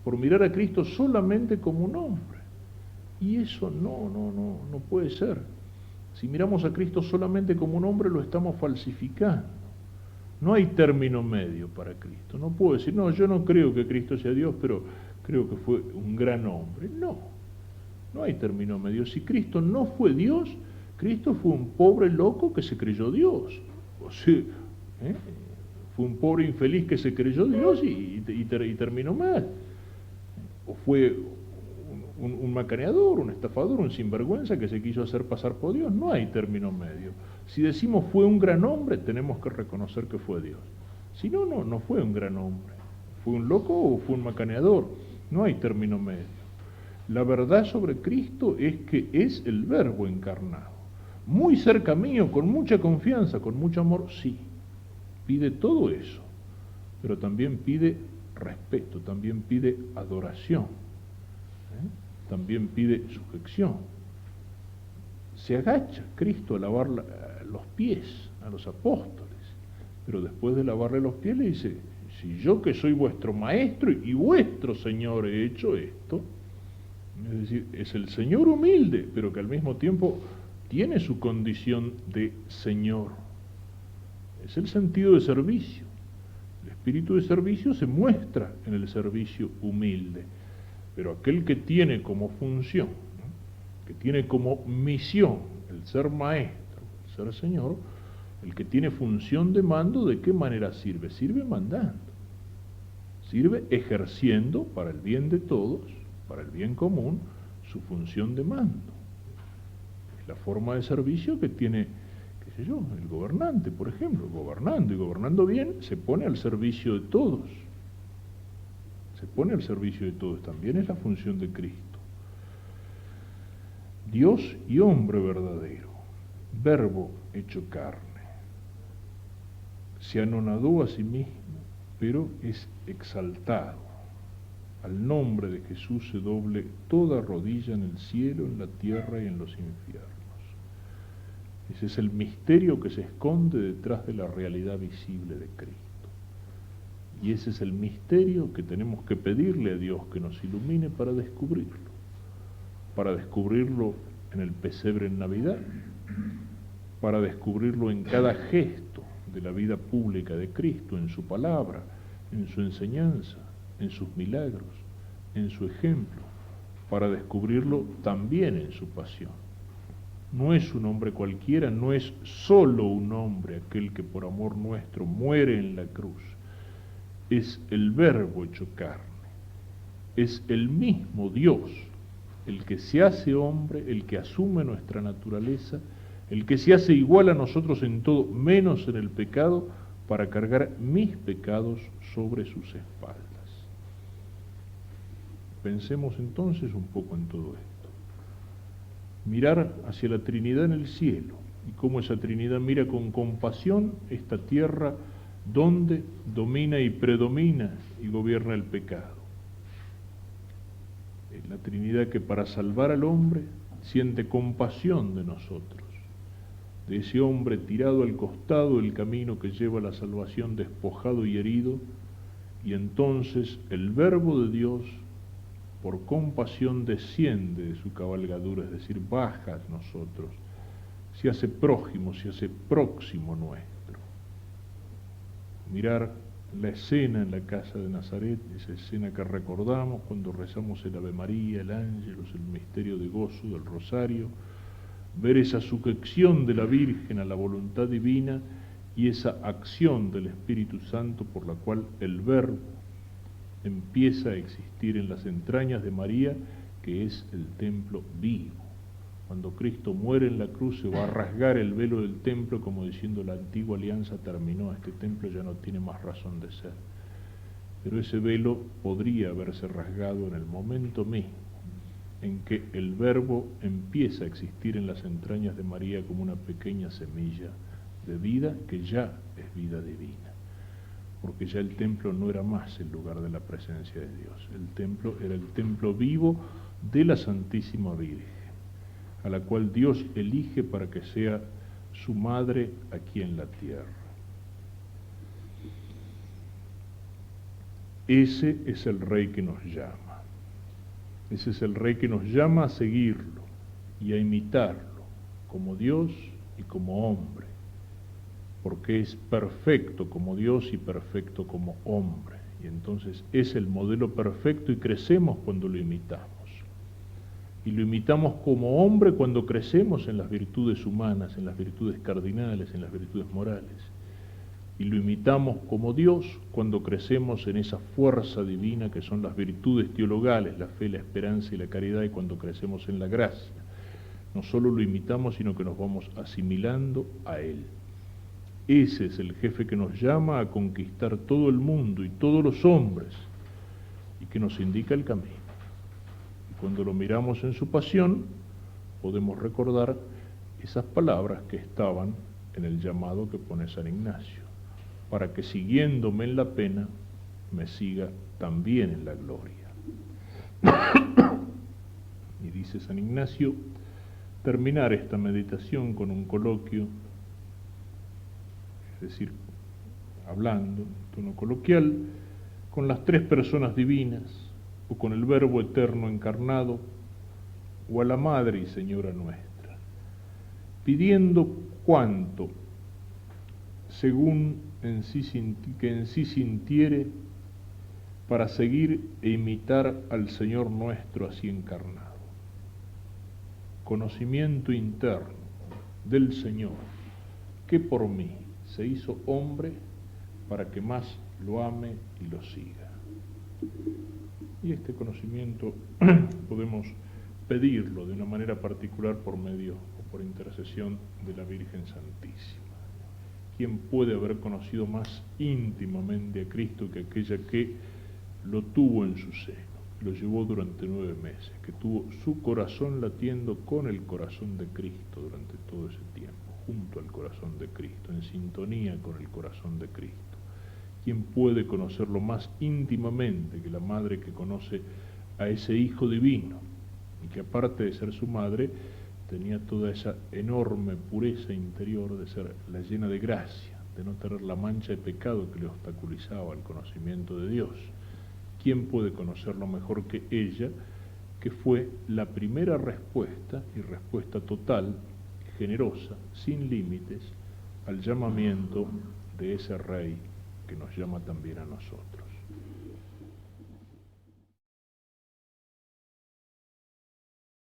por mirar a Cristo solamente como un hombre. Y eso no puede ser. Si miramos a Cristo solamente como un hombre, lo estamos falsificando. No hay término medio para Cristo. No puedo decir, no, yo no creo que Cristo sea Dios, pero creo que fue un gran hombre. No hay término medio. Si Cristo no fue Dios, Cristo fue un pobre loco que se creyó Dios. O sea, fue un pobre infeliz que se creyó Dios y terminó mal. O fue un macaneador, un estafador, un sinvergüenza que se quiso hacer pasar por Dios. No hay término medio. Si decimos fue un gran hombre, tenemos que reconocer que fue Dios. Si no fue un gran hombre. ¿Fue un loco o fue un macaneador? No hay término medio. La verdad sobre Cristo es que es el Verbo encarnado. Muy cerca mío, con mucha confianza, con mucho amor, sí. Pide todo eso, pero también pide respeto, también pide adoración, también pide sujeción. Se agacha Cristo a lavar los pies a los apóstoles, pero después de lavarle los pies le dice, si yo que soy vuestro maestro y vuestro Señor he hecho esto, es decir, es el Señor humilde, pero que al mismo tiempo tiene su condición de Señor. Es el sentido de servicio. El espíritu de servicio se muestra en el servicio humilde, pero aquel que tiene como función, que tiene como misión el ser maestro, el ser Señor, el que tiene función de mando, ¿de qué manera sirve? Sirve mandando, sirve ejerciendo para el bien de todos, para el bien común, su función de mando. Es la forma de servicio que tiene, qué sé yo, el gobernante, por ejemplo, gobernando y gobernando bien, se pone al servicio de todos. pone al servicio de todos, también es la función de Cristo. Dios y hombre verdadero, verbo hecho carne. Se anonadó a sí mismo, pero es exaltado. Al nombre de Jesús se doble toda rodilla en el cielo, en la tierra y en los infiernos. Ese es el misterio que se esconde detrás de la realidad visible de Cristo. Y ese es el misterio que tenemos que pedirle a Dios que nos ilumine para descubrirlo. Para descubrirlo en el pesebre en Navidad, para descubrirlo en cada gesto de la vida pública de Cristo, en su palabra, en su enseñanza, en sus milagros, en su ejemplo, para descubrirlo también en su pasión. No es un hombre cualquiera, no es solo un hombre aquel que por amor nuestro muere en la cruz. Es el Verbo hecho carne, es el mismo Dios, el que se hace hombre, el que asume nuestra naturaleza, el que se hace igual a nosotros en todo, menos en el pecado, para cargar mis pecados sobre sus espaldas. Pensemos entonces un poco en todo esto. Mirar hacia la Trinidad en el cielo, y cómo esa Trinidad mira con compasión esta tierra donde domina y predomina y gobierna el pecado. Es la Trinidad que para salvar al hombre siente compasión de nosotros, de ese hombre tirado al costado del camino que lleva a la salvación, despojado y herido, y entonces el Verbo de Dios por compasión desciende de su cabalgadura, es decir, baja a nosotros, se hace prójimo, se hace próximo nuestro. Mirar la escena en la casa de Nazaret, esa escena que recordamos cuando rezamos el Ave María, el Ángelus, el misterio de gozo del Rosario, ver esa sujeción de la Virgen a la voluntad divina y esa acción del Espíritu Santo por la cual el Verbo empieza a existir en las entrañas de María, que es el templo vivo. Cuando Cristo muere en la cruz se va a rasgar el velo del templo como diciendo la antigua alianza terminó, este templo ya no tiene más razón de ser. Pero ese velo podría haberse rasgado en el momento mismo en que el Verbo empieza a existir en las entrañas de María como una pequeña semilla de vida que ya es vida divina. Porque ya el templo no era más el lugar de la presencia de Dios. El templo era el templo vivo de la Santísima Virgen, a la cual Dios elige para que sea su madre aquí en la tierra. Ese es el Rey que nos llama. Ese es el Rey que nos llama a seguirlo y a imitarlo como Dios y como hombre, porque es perfecto como Dios y perfecto como hombre. Y entonces es el modelo perfecto y crecemos cuando lo imitamos. Y lo imitamos como hombre cuando crecemos en las virtudes humanas, en las virtudes cardinales, en las virtudes morales. Y lo imitamos como Dios cuando crecemos en esa fuerza divina que son las virtudes teologales, la fe, la esperanza y la caridad, y cuando crecemos en la gracia. No solo lo imitamos, sino que nos vamos asimilando a Él. Ese es el jefe que nos llama a conquistar todo el mundo y todos los hombres, y que nos indica el camino. Cuando lo miramos en su pasión, podemos recordar esas palabras que estaban en el llamado que pone San Ignacio, para que siguiéndome en la pena, me siga también en la gloria. Y dice San Ignacio, terminar esta meditación con un coloquio, es decir, hablando en tono coloquial, con las tres personas divinas, o con el Verbo eterno encarnado, o a la Madre y Señora nuestra, pidiendo cuanto, según en sí sintiere, para seguir e imitar al Señor nuestro así encarnado. Conocimiento interno del Señor, que por mí se hizo hombre para que más lo ame y lo siga. Y este conocimiento podemos pedirlo de una manera particular por medio o por intercesión de la Virgen Santísima. ¿Quién puede haber conocido más íntimamente a Cristo que aquella que lo tuvo en su seno, lo llevó durante 9 meses, que tuvo su corazón latiendo con el corazón de Cristo durante todo ese tiempo, junto al corazón de Cristo, en sintonía con el corazón de Cristo. ¿Quién puede conocerlo más íntimamente que la madre que conoce a ese Hijo divino y que aparte de ser su madre tenía toda esa enorme pureza interior de ser la llena de gracia, de no tener la mancha de pecado que le obstaculizaba el conocimiento de Dios? ¿Quién puede conocerlo mejor que ella, que fue la primera respuesta, y respuesta total, generosa, sin límites, al llamamiento de ese Rey que nos llama también a nosotros?